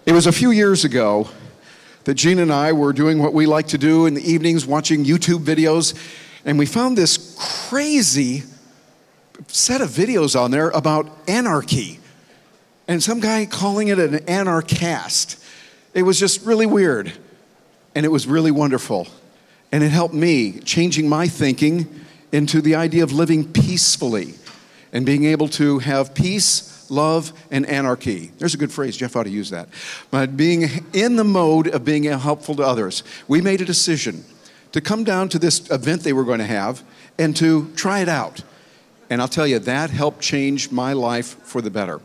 It was a few years ago that Gene and I were doing what we like to do in the evenings, watching YouTube videos, and we found this crazy set of videos on there about anarchy, and some guy calling it an anarchast. It was just really weird, and it was really wonderful, and it helped me changing my thinking into the idea of living peacefully and being able to have peace, love, and anarchy. There's a good phrase. Jeff ought to use that. But being in the mode of being helpful to others. We made a decision to come down to this event they were going to have and to try it out. And I'll tell you, that helped change my life for the better.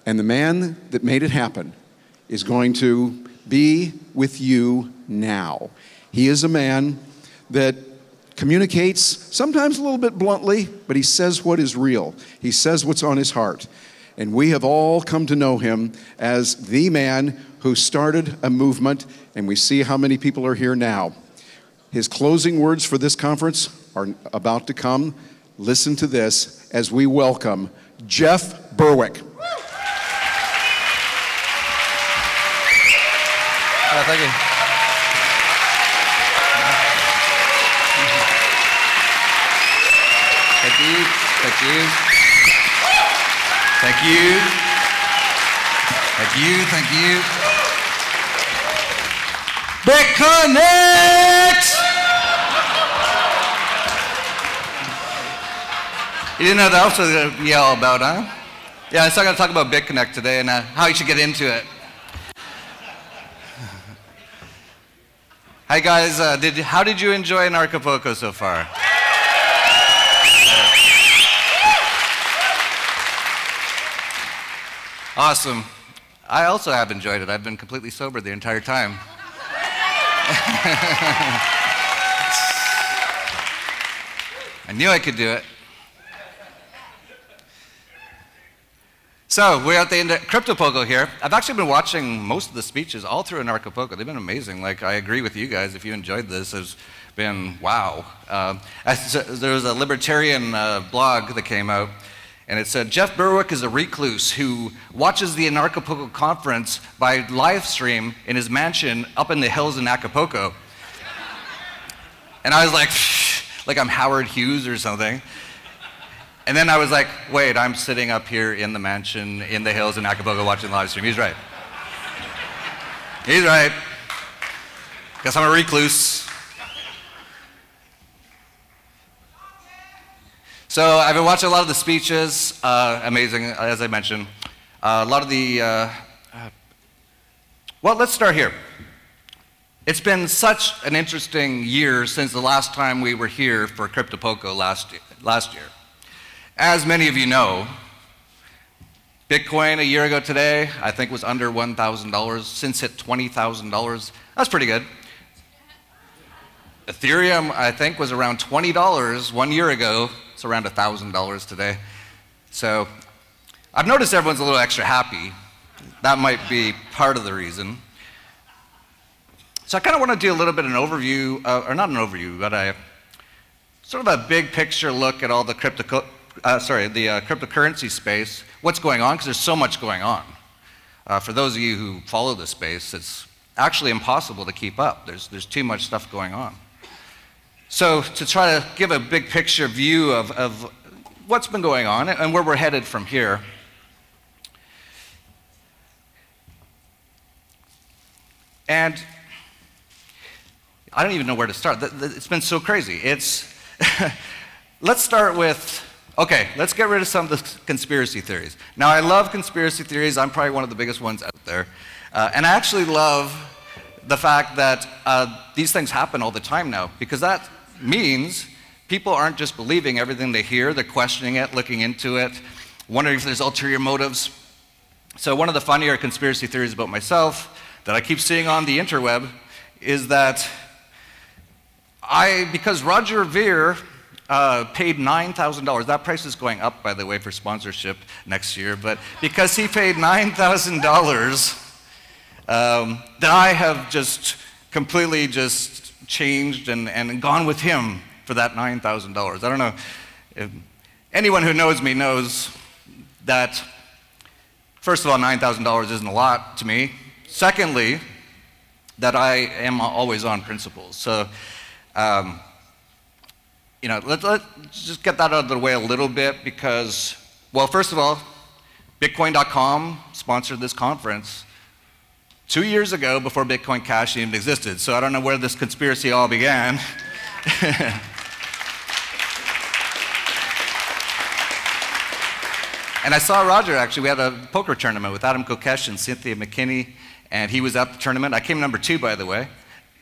And the man that made it happen is going to be with you now. He is a man that communicates, sometimes a little bit bluntly, but he says what is real. He says what's on his heart. And we have all come to know him as the man who started a movement, and we see how many people are here now. His closing words for this conference are about to come. Listen to this as we welcome Jeff Berwick. Thank you. Thank you. Thank you. Thank you. Thank you. Thank you. BitConnect! You didn't know that else was going to yell about, huh? Yeah, so I'm going to talk about BitConnect today and how you should get into it. Hi guys, how did you enjoy Anarchapulco so far? Awesome. I also have enjoyed it. I've been completely sober the entire time. I knew I could do it. So, we're at the end of Cryptopulco here. I've actually been watching most of the speeches all through Anarchapulco. They've been amazing. Like, I agree with you guys. If you enjoyed this, it's been wow. There was a libertarian blog that came out, and it said, Jeff Berwick is a recluse who watches the Anarchapulco conference by live stream in his mansion up in the hills in Acapulco. And I was like I'm Howard Hughes or something. And then I was like, wait, I'm sitting up here in the mansion in the hills in Acapulco watching the live stream. He's right. He's right. Guess I'm a recluse. So I've been watching a lot of the speeches, amazing, as I mentioned. A lot of the, well, let's start here. It's been such an interesting year since the last time we were here for Cryptopulco last year. As many of you know, Bitcoin a year ago today, I think was under $1,000, since hit $20,000. That's pretty good. Ethereum, I think, was around $20 1 year ago. It's around $1,000 today. So I've noticed everyone's a little extra happy. That might be part of the reason. So I kind of want to do a little bit of an overview, or not an overview, but sort of a big picture look at all the cryptocurrency space, what's going on, because there's so much going on. For those of you who follow the space, it's actually impossible to keep up. There's too much stuff going on. So to try to give a big picture view of what's been going on and where we're headed from here. And I don't even know where to start. It's been so crazy. Let's start with, okay, let's get rid of some of the conspiracy theories. Now, I love conspiracy theories. I'm probably one of the biggest ones out there. And I actually love the fact that these things happen all the time now, because that means people aren't just believing everything they hear. They're questioning it, looking into it, wondering if there's ulterior motives. So one of the funnier conspiracy theories about myself that I keep seeing on the interweb is that because Roger Ver paid $9,000. That price is going up, by the way, for sponsorship next year. But because he paid $9,000, that I have just completely just changed and gone with him for that $9,000. I don't know if anyone who knows me knows that, first of all, $9,000 isn't a lot to me. Secondly, that I am always on principles. So, let's just get that out of the way a little bit because, well, first of all, Bitcoin.com sponsored this conference 2 years ago before Bitcoin Cash even existed. So I don't know where this conspiracy all began. And I saw Roger, actually. We had a poker tournament with Adam Kokesh and Cynthia McKinney, and he was at the tournament. I came number 2, by the way.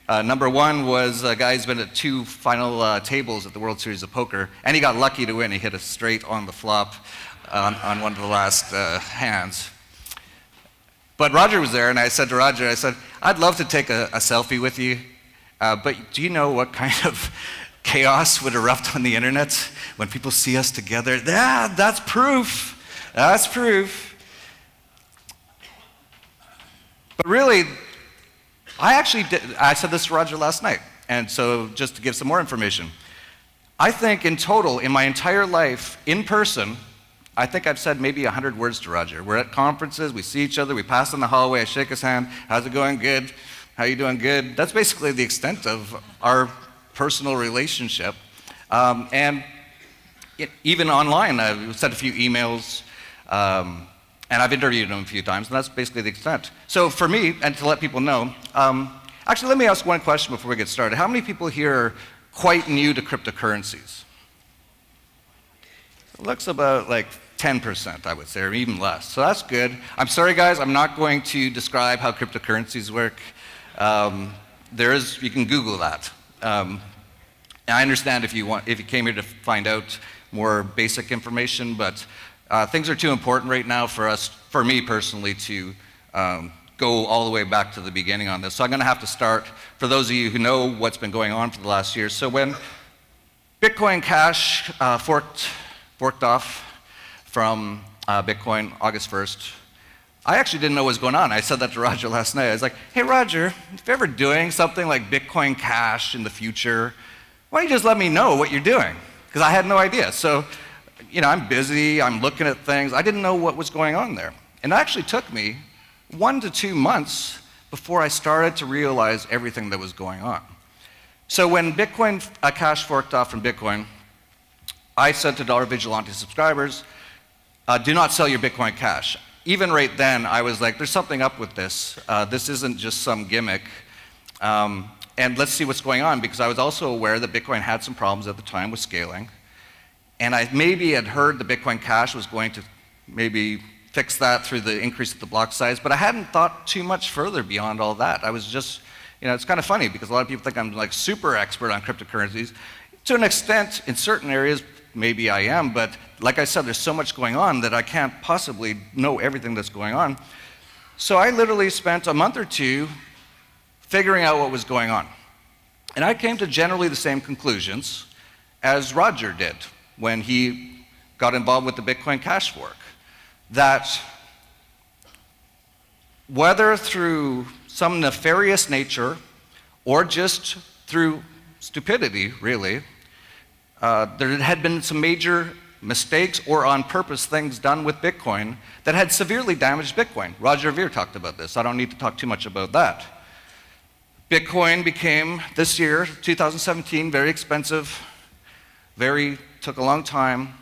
Number 1 was a guy who's been at 2 final tables at the World Series of Poker, and he got lucky to win. He hit a straight on the flop on one of the last hands. But Roger was there, and I said to Roger, I said, I'd love to take a selfie with you, but do you know what kind of chaos would erupt on the internet when people see us together? Yeah, that's proof. That's proof. But really, I said this to Roger last night, and so just to give some more information, I think in total, in my entire life, in person, I think I've said maybe 100 words to Roger. We're at conferences, we see each other, we pass in the hallway, I shake his hand, how's it going? Good. How you doing? Good. That's basically the extent of our personal relationship. Even online, I've sent a few emails, and I've interviewed him a few times, and that's basically the extent. So for me, and to let people know, actually let me ask one question before we get started. How many people here are quite new to cryptocurrencies? It looks about like 10%, I would say, or even less. So that's good. I'm sorry, guys, I'm not going to describe how cryptocurrencies work. You can Google that. And I understand if you came here to find out more basic information, but things are too important right now for me personally, to go all the way back to the beginning on this. So I'm going to have to start, for those of you who know what's been going on for the last year. So when Bitcoin Cash forked off from Bitcoin August 1st, I actually didn't know what was going on. I said that to Roger last night. I was like, hey, Roger, if you're ever doing something like Bitcoin Cash in the future, why don't you just let me know what you're doing? Because I had no idea. So, I'm busy, I'm looking at things. I didn't know what was going on there. And it actually took me 1 to 2 months before I started to realize everything that was going on. So when Bitcoin Cash forked off from Bitcoin, I said to Dollar Vigilante subscribers, do not sell your Bitcoin Cash. Even right then, I was like, there's something up with this. This isn't just some gimmick. And let's see what's going on, because I was also aware that Bitcoin had some problems at the time with scaling. And I maybe had heard the Bitcoin Cash was going to maybe fix that through the increase of the block size, but I hadn't thought too much further beyond all that. I was just, it's kind of funny because a lot of people think I'm like super expert on cryptocurrencies. To an extent, in certain areas, maybe I am, but like I said, there's so much going on that I can't possibly know everything that's going on. So I literally spent a month or 2 figuring out what was going on. And I came to generally the same conclusions as Roger did when he got involved with the Bitcoin Cash fork. That whether through some nefarious nature or just through stupidity, really, there had been some major mistakes or on purpose things done with Bitcoin that had severely damaged Bitcoin. Roger Ver talked about this. I don't need to talk too much about that. Bitcoin became, this year, 2017, very expensive, took a long time,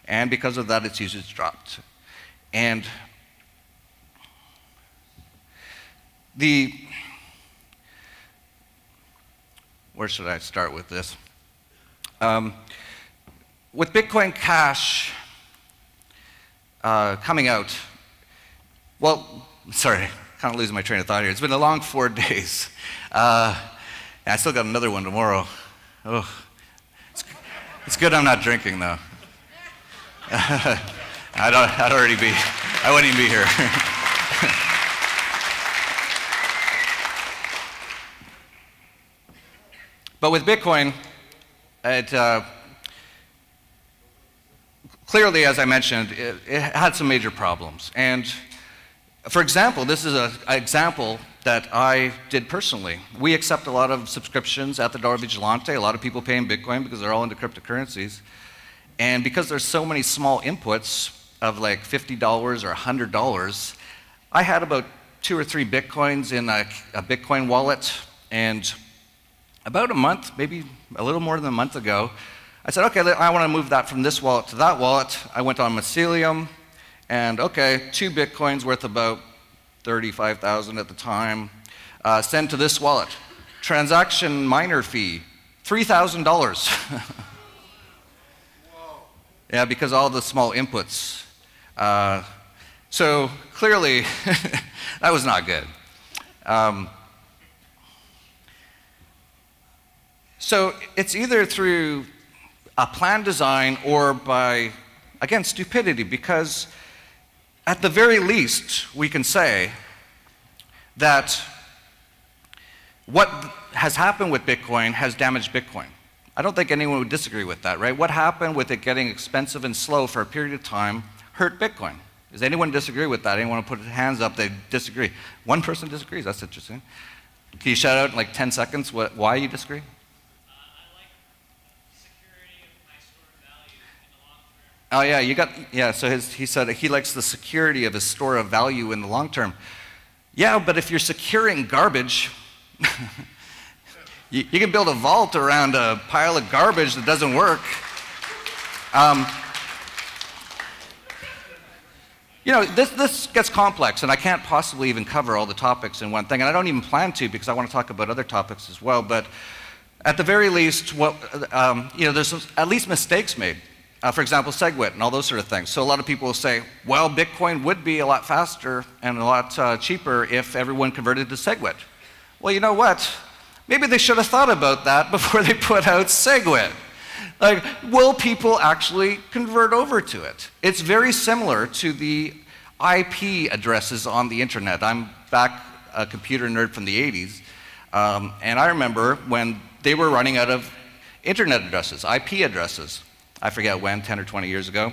and because of that, its usage dropped. And where should I start with this? With Bitcoin Cash coming out, well, sorry, kind of losing my train of thought here. It's been a long 4 days. And I still got another one tomorrow. Oh, it's good I'm not drinking, though. I wouldn't even be here. But with Bitcoin, clearly, as I mentioned, it had some major problems. And for example, this is an example that I did personally. We accept a lot of subscriptions at the Dollar Vigilante. A lot of people pay in Bitcoin because they're all into cryptocurrencies. And because there's so many small inputs of like $50 or $100, I had about 2 or 3 Bitcoins in a Bitcoin wallet, and about a month, maybe a little more than a month ago, I said, okay, I want to move that from this wallet to that wallet. I went on Mycelium, and okay, 2 Bitcoins worth about 35,000 at the time. Send to this wallet. Transaction miner fee, $3,000. Yeah, because all the small inputs. So clearly, that was not good. So it's either through a plan design or by, again, stupidity, because at the very least, we can say that what has happened with Bitcoin has damaged Bitcoin. I don't think anyone would disagree with that, right? What happened with it getting expensive and slow for a period of time hurt Bitcoin. Does anyone disagree with that? Anyone put their hands up, they disagree. One person disagrees, that's interesting. Can you shout out in like 10 seconds why you disagree? Oh yeah, so he said he likes the security of his store of value in the long term. Yeah, but if you're securing garbage, you can build a vault around a pile of garbage that doesn't work. You know, this gets complex, and I can't possibly even cover all the topics in one thing, and I don't even plan to because I want to talk about other topics as well, but at the very least, there's at least mistakes made. For example, SegWit and all those sort of things. So a lot of people will say, well, Bitcoin would be a lot faster and a lot cheaper if everyone converted to SegWit. Well, you know what? Maybe they should have thought about that before they put out SegWit. Like, will people actually convert over to it? It's very similar to the IP addresses on the internet. I'm back a computer nerd from the 80s, and I remember when they were running out of internet addresses, IP addresses. I forget when, 10 or 20 years ago,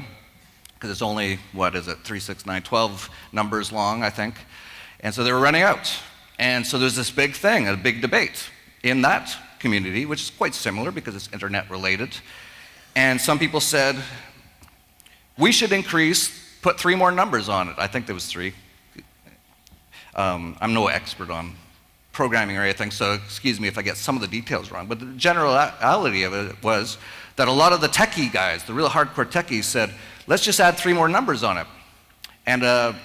because it's only, 3, 6, 9, 12 numbers long, I think. And so they were running out. And so there's this big thing, a big debate in that community, which is quite similar because it's internet related. And some people said, we should put 3 more numbers on it. I think there was 3. I'm no expert on programming or anything, so excuse me if I get some of the details wrong. But the generality of it was that a lot of the techie guys, the real hardcore techies, said, let's just add 3 more numbers on it. And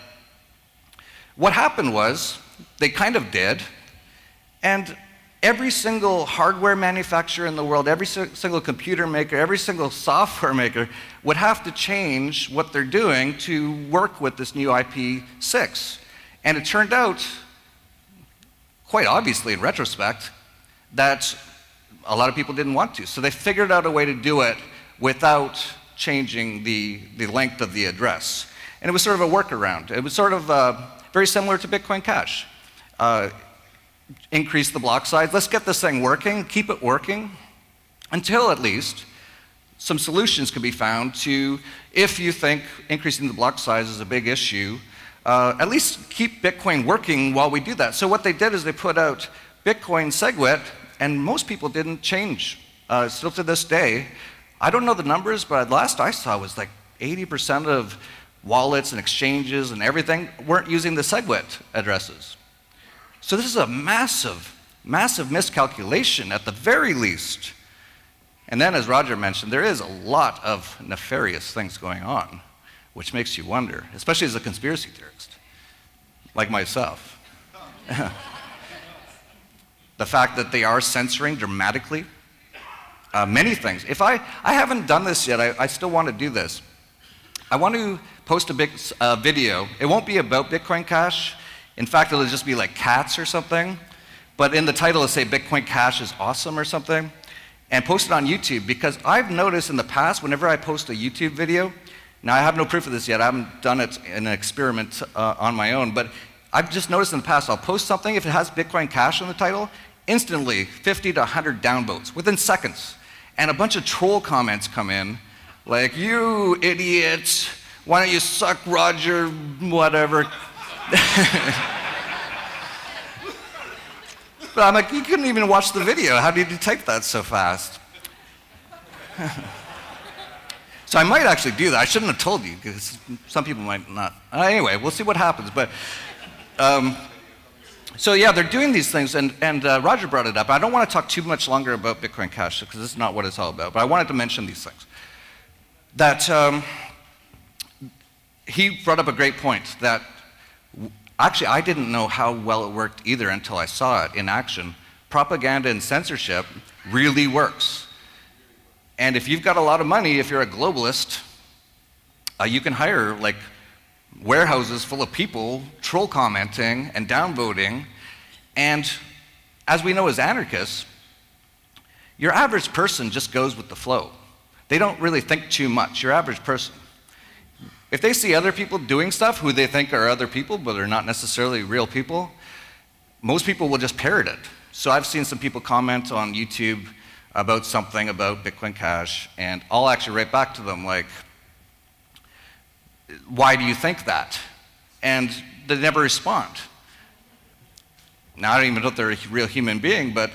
what happened was, they kind of did, and every single hardware manufacturer in the world, every single computer maker, every single software maker would have to change what they're doing to work with this new IP6. And it turned out, quite obviously in retrospect, that a lot of people didn't want to. So they figured out a way to do it without changing the length of the address. And it was sort of a workaround. It was sort of very similar to Bitcoin Cash. Increase the block size. Let's get this thing working, keep it working, until at least some solutions can be found to, if you think increasing the block size is a big issue, at least keep Bitcoin working while we do that. So what they did is they put out Bitcoin SegWit, and most people didn't change. Still to this day, I don't know the numbers, but last I saw was like 80% of wallets and exchanges and everything weren't using the SegWit addresses. So this is a massive, massive miscalculation at the very least. And then, as Roger mentioned, there is a lot of nefarious things going on, which makes you wonder, especially as a conspiracy theorist, like myself. The fact that they are censoring dramatically many things. If I haven't done this yet, I still want to do this. I want to post a big video. It won't be about Bitcoin Cash. In fact, it'll just be like cats or something. But in the title, it'll say Bitcoin Cash is awesome or something. And post it on YouTube, because I've noticed in the past, whenever I post a YouTube video, now I have no proof of this yet, I haven't done it in an experiment on my own, but I've just noticed in the past, I'll post something, if it has Bitcoin Cash in the title, instantly 50 to 100 downvotes, within seconds. And a bunch of troll comments come in, like, you idiot, why don't you suck Roger, whatever. But I'm like, you couldn't even watch the video. How did you type that so fast? So I might actually do that. I shouldn't have told you, because some people might not. Anyway, we'll see what happens. But So yeah, they're doing these things, and Roger brought it up. I don't want to talk too much longer about Bitcoin Cash, because this is not what it's all about, but I wanted to mention these things. That he brought up a great point, that actually I didn't know how well it worked either until I saw it in action. Propaganda and censorship really works. And if you've got a lot of money, if you're a globalist, you can hire like warehouses full of people troll commenting and downvoting. And as we know as anarchists, your average person just goes with the flow. They don't really think too much, your average person. If they see other people doing stuff who they think are other people, but are not necessarily real people, most people will just parrot it. So I've seen some people comment on YouTube about something about Bitcoin Cash, and I'll actually write back to them like, why do you think that? And they never respond. Now, I don't even know if they're a real human being, but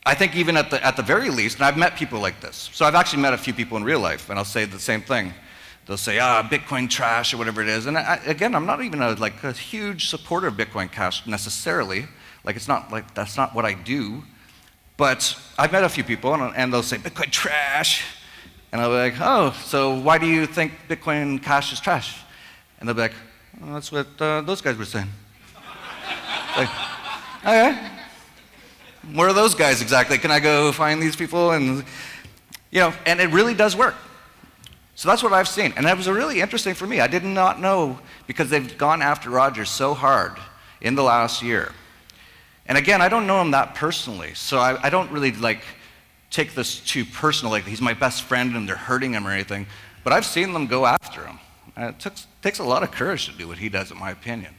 I think even at the very least, and I've met people like this. So I've actually met a few people in real life, and I'll say the same thing. They'll say, Bitcoin trash, or whatever it is. And again, I'm not even a huge supporter of Bitcoin Cash necessarily. Like, it's not like, that's not what I do. But I've met a few people, and they'll say, Bitcoin trash. And I'll be like, oh, so why do you think Bitcoin Cash is trash? And they'll be like, oh, that's what those guys were saying. Like, okay. Where are those guys exactly? Can I go find these people? And, you know, and it really does work. So that's what I've seen. And that was really interesting for me. I did not know, because they've gone after Roger so hard in the last year. And again, I don't know him that personally, so I don't really like take this too personal, like he's my best friend and they're hurting him or anything. But I've seen them go after him. And it takes a lot of courage to do what he does, in my opinion.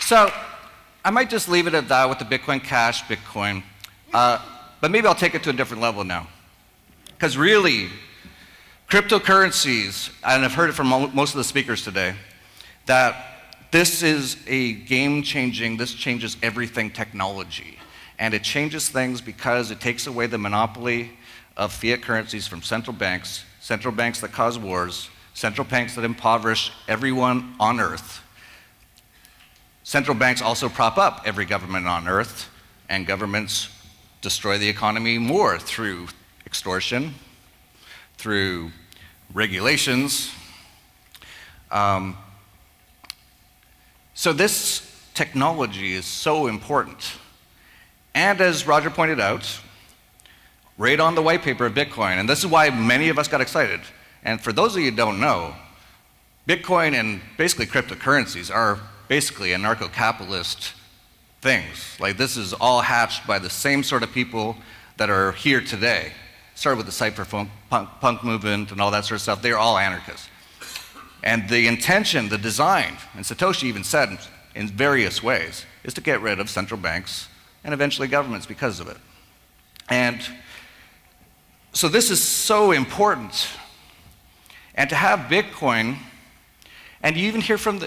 So I might just leave it at that with the Bitcoin Cash, Bitcoin. But maybe I'll take it to a different level now. Because really, cryptocurrencies, and I've heard it from most of the speakers today, that this is a game-changing, this changes everything technology. And it changes things because it takes away the monopoly of fiat currencies from central banks that cause wars, central banks that impoverish everyone on Earth. Central banks also prop up every government on Earth, and governments destroy the economy more through extortion, through regulations. So this technology is so important. And as Roger pointed out, right on the white paper of Bitcoin, and this is why many of us got excited. And for those of you who don't know, Bitcoin and basically cryptocurrencies are basically anarcho-capitalist things. Like, this is all hatched by the same sort of people that are here today. Started with the cypherpunk movement and all that sort of stuff. They're all anarchists. And the intention, the design, and Satoshi even said in various ways, is to get rid of central banks and eventually governments because of it. And so this is so important. And to have Bitcoin, and you even hear from the,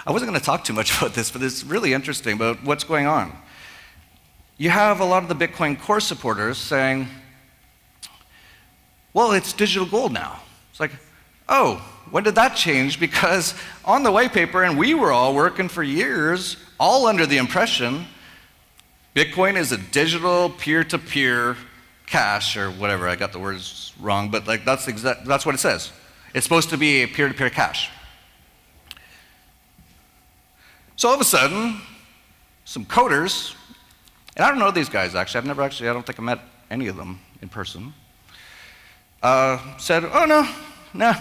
I wasn't going to talk too much about this, but it's really interesting about what's going on. You have a lot of the Bitcoin core supporters saying, well, it's digital gold now. It's like, oh, when did that change? Because on the white paper, and we were all working for years, all under the impression Bitcoin is a digital peer-to-peer cash, or whatever, I got the words wrong, but like that's what it says. It's supposed to be a peer-to-peer cash. So all of a sudden, some coders, and I don't know these guys actually, I don't think I met any of them in person, said, oh no,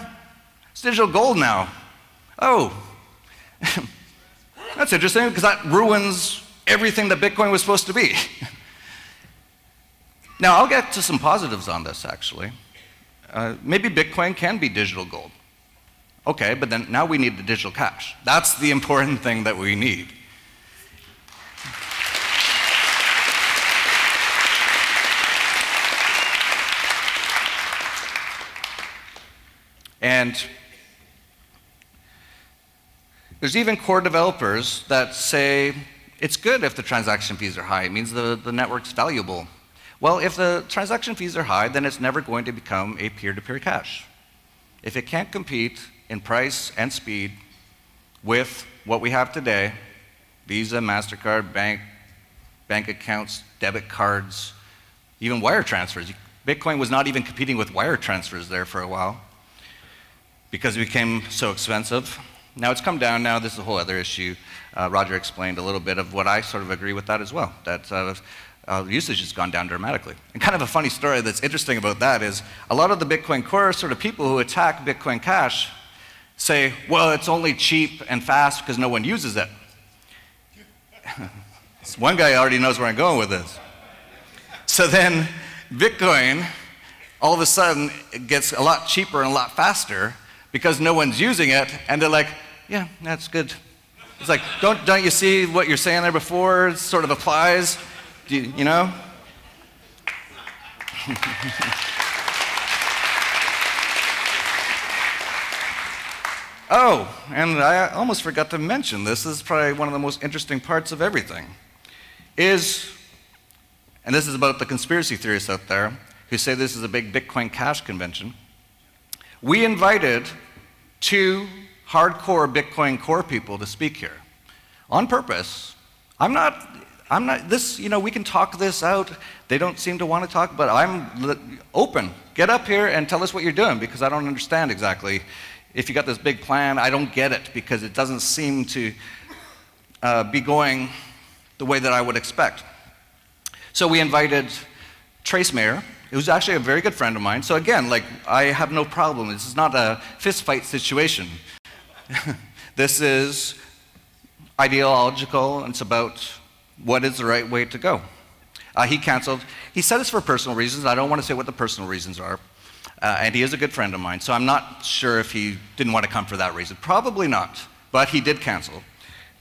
it's digital gold now. Oh, that's interesting, because that ruins everything that Bitcoin was supposed to be. Now, I'll get to some positives on this, actually. Maybe Bitcoin can be digital gold. Okay, but then now we need the digital cash. That's the important thing that we need. And there's even core developers that say it's good if the transaction fees are high. It means the network's valuable. Well, if the transaction fees are high, then it's never going to become a peer-to-peer cash. If it can't compete in price and speed with what we have today, Visa, MasterCard, bank accounts, debit cards, even wire transfers. Bitcoin was not even competing with wire transfers there for a while because it became so expensive. Now it's come down now. This is a whole other issue. Roger explained a little bit of what I sort of agree with that as well, that usage has gone down dramatically. And kind of a funny story that's interesting about that is a lot of the Bitcoin Core sort of people who attack Bitcoin Cash say, well, it's only cheap and fast because no one uses it. One guy already knows where I'm going with this. So then Bitcoin, all of a sudden, it gets a lot cheaper and a lot faster because no one's using it, and they're like, yeah, that's good. It's like, don't you see what you're saying there before? It sort of applies, you know? Oh, and I almost forgot to mention this. This is probably one of the most interesting parts of everything. And this is about the conspiracy theorists out there who say this is a big Bitcoin Cash convention. We invited 2 hardcore Bitcoin Core people to speak here on purpose. I'm not this, you know, we can talk this out. They don't seem to want to talk, but I'm open. Get up here and tell us what you're doing because I don't understand exactly. If you got this big plan, I don't get it because it doesn't seem to be going the way that I would expect. So we invited Trace Mayer, who's actually a very good friend of mine. So again, like, I have no problem. This is not a fist fight situation. This is ideological, and it's about what is the right way to go. He canceled. He said it's for personal reasons. I don't want to say what the personal reasons are. And he is a good friend of mine, so I'm not sure if he didn't want to come for that reason. Probably not, but he did cancel.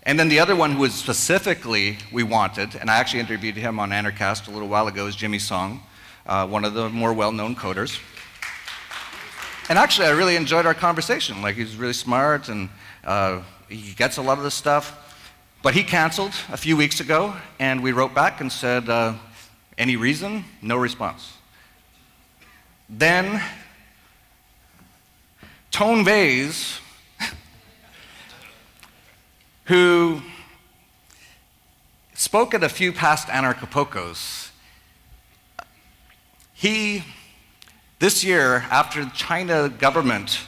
And then the other one who was specifically we wanted, and I actually interviewed him on Anarchast a little while ago, is Jimmy Song, one of the more well-known coders. And actually, I really enjoyed our conversation. Like, he's really smart, and he gets a lot of this stuff. But he canceled a few weeks ago, and we wrote back and said, any reason? No response. Then, Tone Vase, who spoke at a few past Anarchapulcos, this year, after the China government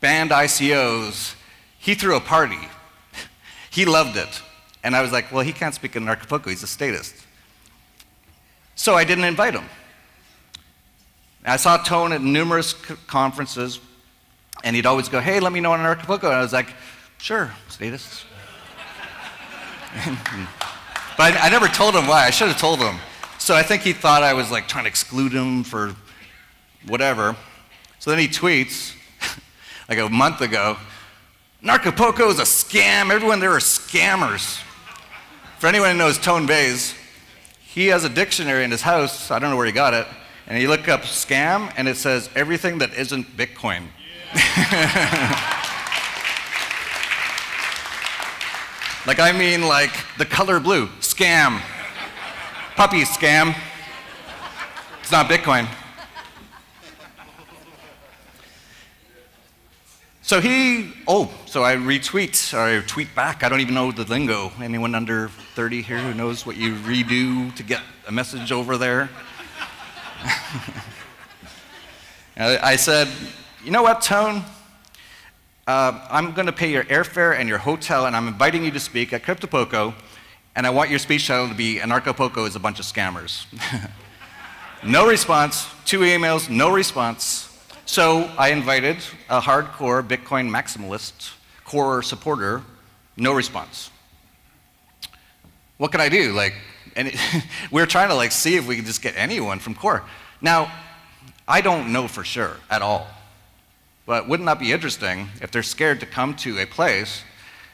banned ICOs, he threw a party. He loved it. And I was like, well, he can't speak in Anarchapulco, he's a statist. So I didn't invite him. I saw Tone at numerous conferences, and he'd always go, hey, let me know on Anarchapulco. And I was like, sure, statists. But I never told him why. I should have told him. So I think he thought I was like trying to exclude him for whatever. So then he tweets, like a month ago, Anarchapulco is a scam. Everyone there are scammers. For anyone who knows Tone Vase, he has a dictionary in his house. I don't know where he got it. And you look up scam, and it says everything that isn't Bitcoin. Yeah. Like, I mean, like, the color blue, scam. Puppy, scam. It's not Bitcoin. So so I retweet, or I tweet back. I don't even know the lingo. Anyone under 30 here who knows what you redo to get a message over there? I said, you know what, Tone? I'm going to pay your airfare and your hotel, and I'm inviting you to speak at Cryptopulco, and I want your speech title to be Anarchapulco is a bunch of scammers. No response. 2 emails, no response. So I invited a hardcore Bitcoin maximalist core supporter, no response. What can I do? Like, we were trying to like see if we could just get anyone from core. Now, I don't know for sure at all. But wouldn't that be interesting if they're scared to come to a place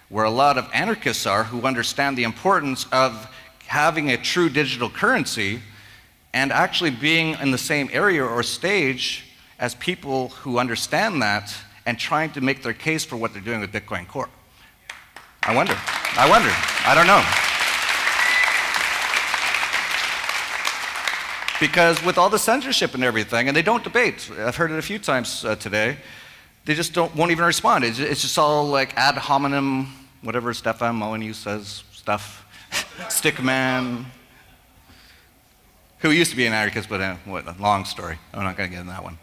where a lot of anarchists are who understand the importance of having a true digital currency and actually being in the same area or stage as people who understand that and trying to make their case for what they're doing with Bitcoin Core? I wonder. I don't know. Because with all the censorship and everything, and they don't debate. I've heard it a few times today. They just won't even respond. It's just all like ad hominem, whatever Stefan Molyneux says, stuff. Stickman, who used to be an anarchist, but what a long story. I'm not going to get into that one.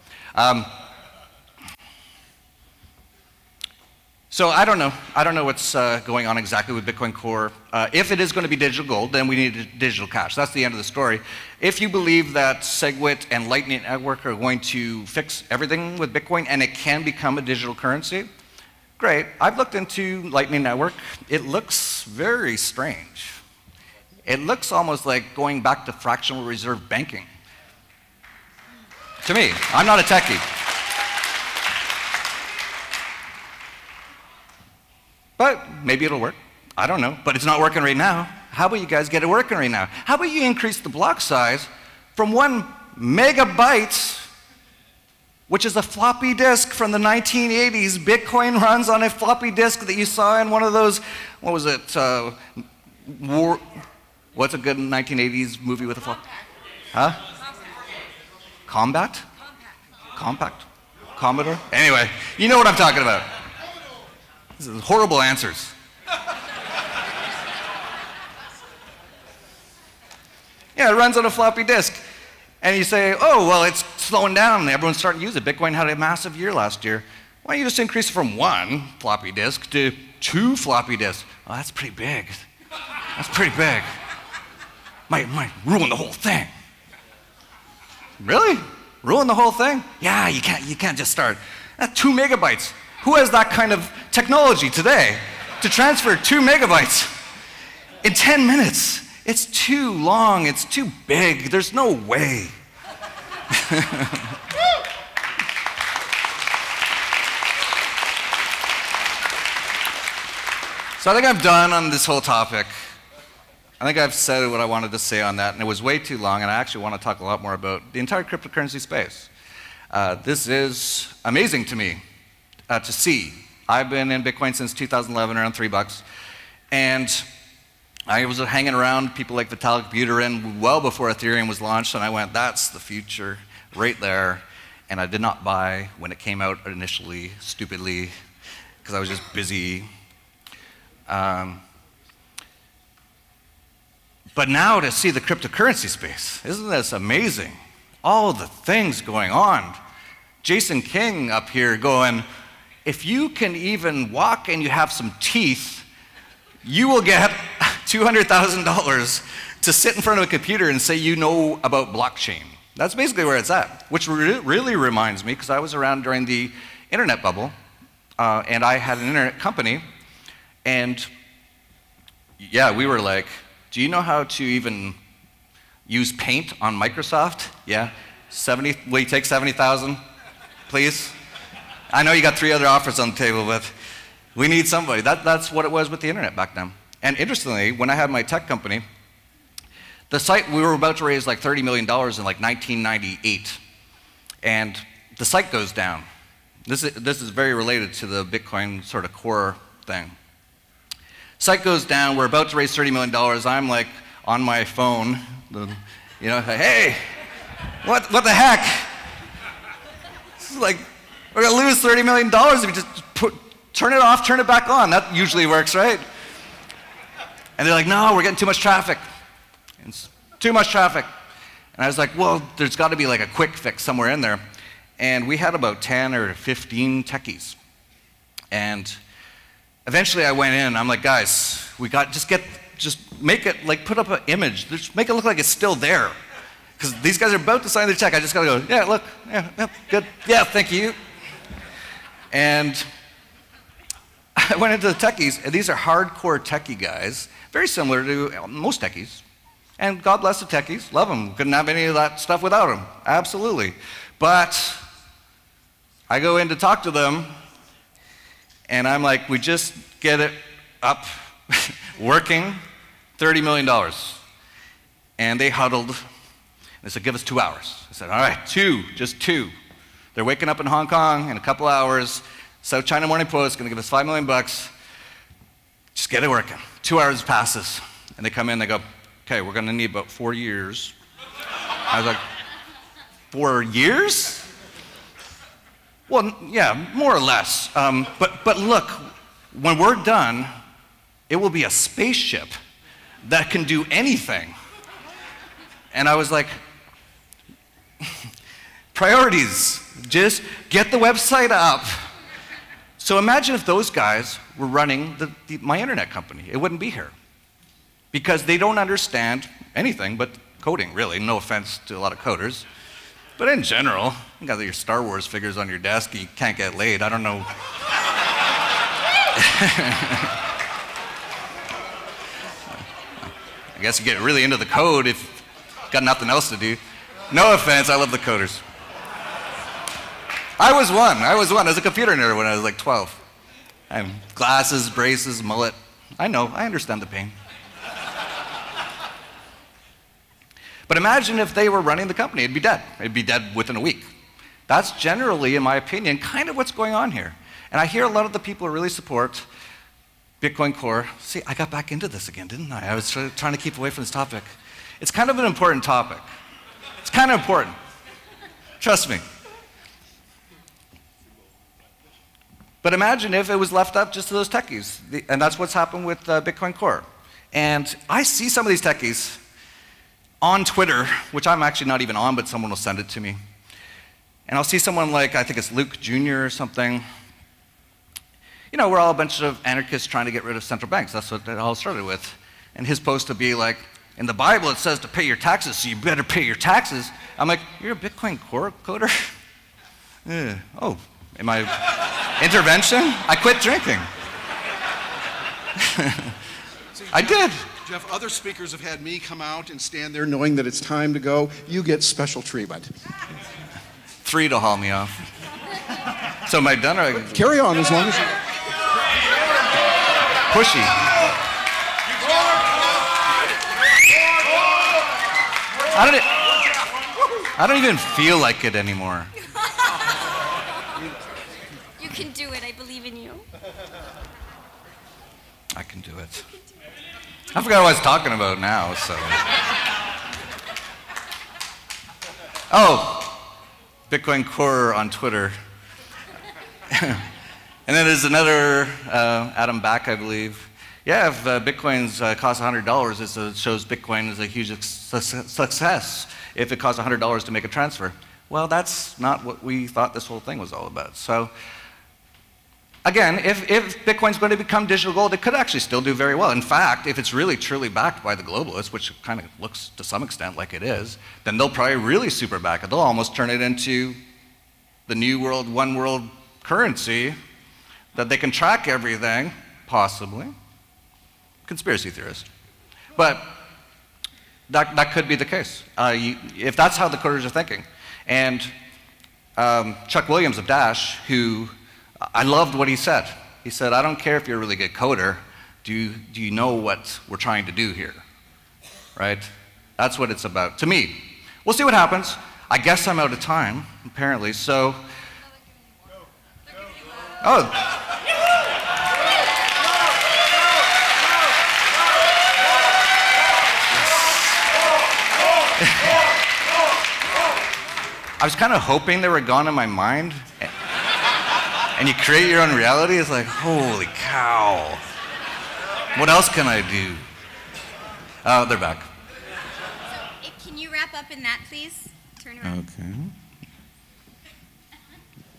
So I don't know. I don't know what's going on exactly with Bitcoin Core. If it is going to be digital gold, then we need digital cash. That's the end of the story. If you believe that SegWit and Lightning Network are going to fix everything with Bitcoin and it can become a digital currency, great. I've looked into Lightning Network. It looks very strange. It looks almost like going back to fractional reserve banking. To me, I'm not a techie. But maybe it'll work. I don't know. But it's not working right now. How about you guys get it working right now? How about you increase the block size from 1 megabyte, which is a floppy disk from the 1980s. Bitcoin runs on a floppy disk that you saw in one of those, what was it? What's a good 1980s movie with a floppy? Huh? Combat? Compact? Commodore? Anyway, you know what I'm talking about. This is horrible answers. Yeah, it runs on a floppy disk. And you say, oh, well, it's slowing down. Everyone's starting to use it. Bitcoin had a massive year last year. Why don't you just increase it from 1 floppy disk to 2 floppy disks? Oh, that's pretty big. That's pretty big. Might ruin the whole thing. Really? Ruin the whole thing? Yeah, you can't just start. That's 2 megabytes. Who has that kind of technology today to transfer 2 megabytes in 10 minutes? It's too long, it's too big, there's no way. So I think I'm done on this whole topic. I think I've said what I wanted to say on that, and it was way too long, and I actually want to talk a lot more about the entire cryptocurrency space. This is amazing to me to see. I've been in Bitcoin since 2011, around $3, and I was hanging around people like Vitalik Buterin well before Ethereum was launched, and I went, that's the future right there. And I did not buy when it came out initially, stupidly, because I was just busy. But now to see the cryptocurrency space, isn't this amazing? All the things going on. Jason King up here going, if you can even walk and you have some teeth, you will get $200,000 to sit in front of a computer and say you know about blockchain. That's basically where it's at, which really reminds me, because I was around during the internet bubble, and I had an internet company, and yeah, we were like, do you know how to even use Paint on Microsoft? Yeah, will you take 70,000, please? I know you got 3 other offers on the table, but we need somebody. That's what it was with the internet back then. And interestingly, when I had my tech company, the site, we were about to raise like $30 million in like 1998. And the site goes down. This is very related to the Bitcoin sort of core thing. Site goes down, we're about to raise $30 million. I'm like on my phone, you know, hey, what the heck? This is like, we're gonna lose $30 million if you just turn it off, turn it back on. That usually works, right? And they're like, no, we're getting too much traffic. It's too much traffic. And I was like, well, there's got to be like a quick fix somewhere in there. And we had about 10 or 15 techies. And eventually I went in, I'm like, guys, just make it, like put up an image. Just make it look like it's still there. Because these guys are about to sign their check. I just got to go, yeah, look, yeah, good. Yeah, thank you. And I went into the techies, and these are hardcore techie guys, very similar to most techies. And God bless the techies, love them. Couldn't have any of that stuff without them, absolutely. But I go in to talk to them, and I'm like, we just get it up, working, $30 million. And they huddled, they said, give us 2 hours. I said, all right, just two. They're waking up in Hong Kong in a couple hours. South China Morning Post going to give us $5 million. Just get it working. 2 hours passes, and they come in. They go, okay, we're going to need about 4 years. I was like, 4 years? Well, yeah, more or less. But look, when we're done, it will be a spaceship that can do anything. And I was like, priorities, just get the website up. So imagine if those guys were running my internet company. It wouldn't be here. Because they don't understand anything but coding, really. No offense to a lot of coders. But in general, you got your Star Wars figures on your desk, you can't get laid. I don't know. I guess you get really into the code if you've got nothing else to do. No offense, I love the coders. I was one. I was a computer nerd when I was like 12. I have glasses, braces, mullet. I know, I understand the pain. But imagine if they were running the company, it'd be dead. It'd be dead within a week. That's generally, in my opinion, kind of what's going on here. And I hear a lot of the people who really support Bitcoin Core. See, I got back into this again, didn't I? I was trying to keep away from this topic. It's kind of an important topic. It's kind of important. Trust me. But imagine if it was left up just to those techies. And that's what's happened with Bitcoin Core. And I see some of these techies on Twitter, which I'm actually not even on, but someone will send it to me. And I'll see someone like, I think it's Luke Jr. or something. You know, we're all a bunch of anarchists trying to get rid of central banks. That's what it all started with. And his post would be like, in the Bible it says to pay your taxes, so you better pay your taxes. I'm like, you're a Bitcoin Core coder? Oh, am I intervention? I quit drinking. I did. Jeff, other speakers have had me come out and stand there knowing that it's time to go. You get special treatment. 3 to haul me off. So am I done? Or carry on as long as you... Pushy. I don't even feel like it anymore. You can do it. I believe in you. I can do it. I forgot what I was talking about now, so. Oh, Bitcoin Core on Twitter. And then there's another, Adam Back, I believe. Yeah, if Bitcoins cost $100, it shows Bitcoin is a huge success if it costs $100 to make a transfer. Well, that's not what we thought this whole thing was all about. So, again, if Bitcoin's going to become digital gold, it could actually still do very well. In fact, if it's really truly backed by the globalists, which kind of looks to some extent like it is, then they'll probably really super back it. They'll almost turn it into the new world, one world currency that they can track everything, possibly. Conspiracy theorist. But that could be the case, if that's how the coders are thinking. And Chuck Williams of Dash, who I loved what he said. He said, I don't care if you're a really good coder, do you know what we're trying to do here? Right? That's what it's about, to me. We'll see what happens. I guess I'm out of time, apparently, so. Oh. I was kind of hoping they were gone in my mind. And you create your own reality, it's like, holy cow. What else can I do? Oh, they're back. So, can you wrap up in that, please? Turn around. Okay.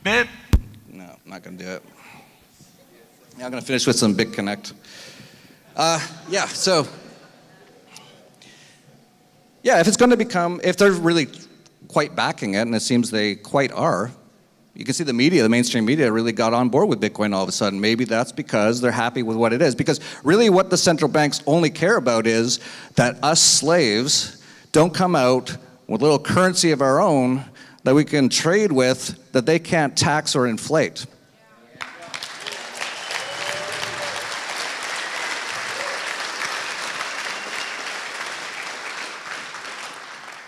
Bit. No, I'm not going to do it. I'm going to finish with some BitConnect. Yeah, so. Yeah, if it's going to become, if they're really quite backing it, and it seems they quite are, you can see the media, the mainstream media really got on board with Bitcoin all of a sudden. Maybe that's because they're happy with what it is. Because really what the central banks only care about is that us slaves don't come out with a little currency of our own that we can trade with that they can't tax or inflate.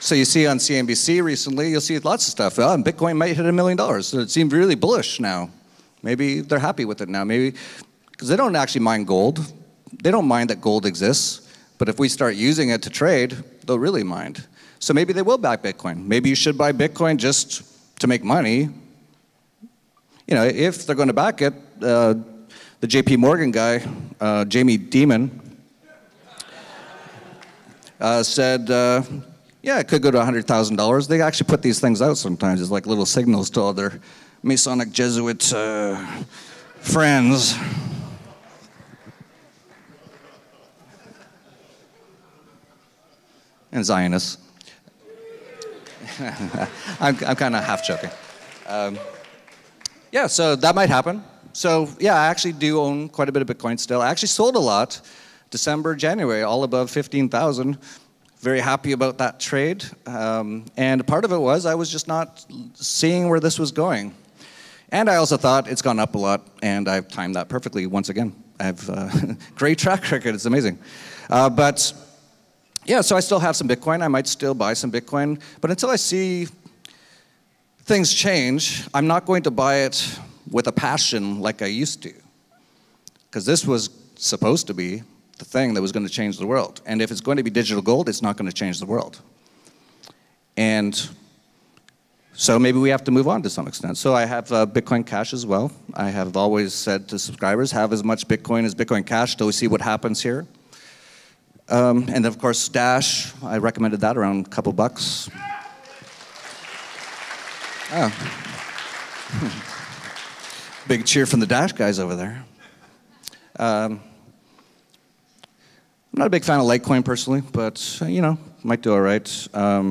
So you see on CNBC recently, you'll see lots of stuff. Oh, Bitcoin might hit $1 million. So it seems really bullish now. Maybe they're happy with it now. Maybe because they don't actually mind gold. They don't mind that gold exists. But if we start using it to trade, they'll really mind. So maybe they will buy Bitcoin. Maybe you should buy Bitcoin just to make money. You know, if they're going to back it, the JP Morgan guy, Jamie Dimon, said, yeah, it could go to $100,000. They actually put these things out sometimes as like little signals to all their Masonic Jesuit friends. And Zionists. I'm kind of half joking. Yeah, so that might happen. So yeah, I actually do own quite a bit of Bitcoin still. I actually sold a lot, December, January, all above 15,000. Very happy about that trade. And part of it was I was just not seeing where this was going. And I also thought it's gone up a lot, and I've timed that perfectly once again. I have a great track record, it's amazing. But yeah, so I still have some Bitcoin. I might still buy some Bitcoin. But until I see things change, I'm not going to buy it with a passion like I used to. Because this was supposed to be the thing that was going to change the world. And if it's going to be digital gold, it's not going to change the world. And so maybe we have to move on to some extent. So I have Bitcoin Cash as well. I have always said to subscribers, have as much Bitcoin as Bitcoin Cash till we see what happens here. And of course, Dash, I recommended that around a couple bucks. Oh. Big cheer from the Dash guys over there. I'm not a big fan of Litecoin personally, but you know, might do all right. I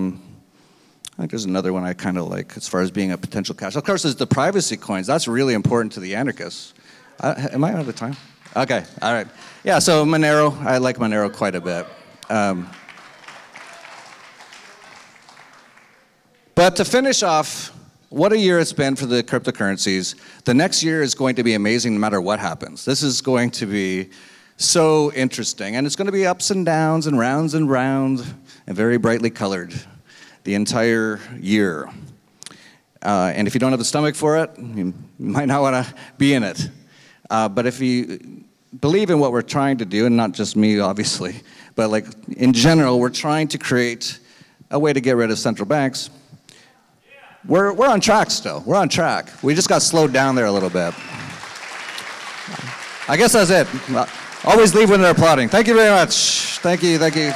think there's another one I kind of like as far as being a potential cash. Of course, there's the privacy coins. That's really important to the anarchists. Am I out of time? Okay, all right. Yeah, so Monero, I like Monero quite a bit. But to finish off, what a year it's been for the cryptocurrencies. The next year is going to be amazing no matter what happens. This is going to be so interesting. And it's going to be ups and downs and rounds and very brightly colored the entire year. And if you don't have the stomach for it, you might not want to be in it. But if you believe in what we're trying to do, and not just me, obviously, but like in general, we're trying to create a way to get rid of central banks. We're on track still. We're on track. We just got slowed down there a little bit. I guess that's it. Always leave when they're applauding. Thank you very much. Thank you, thank you.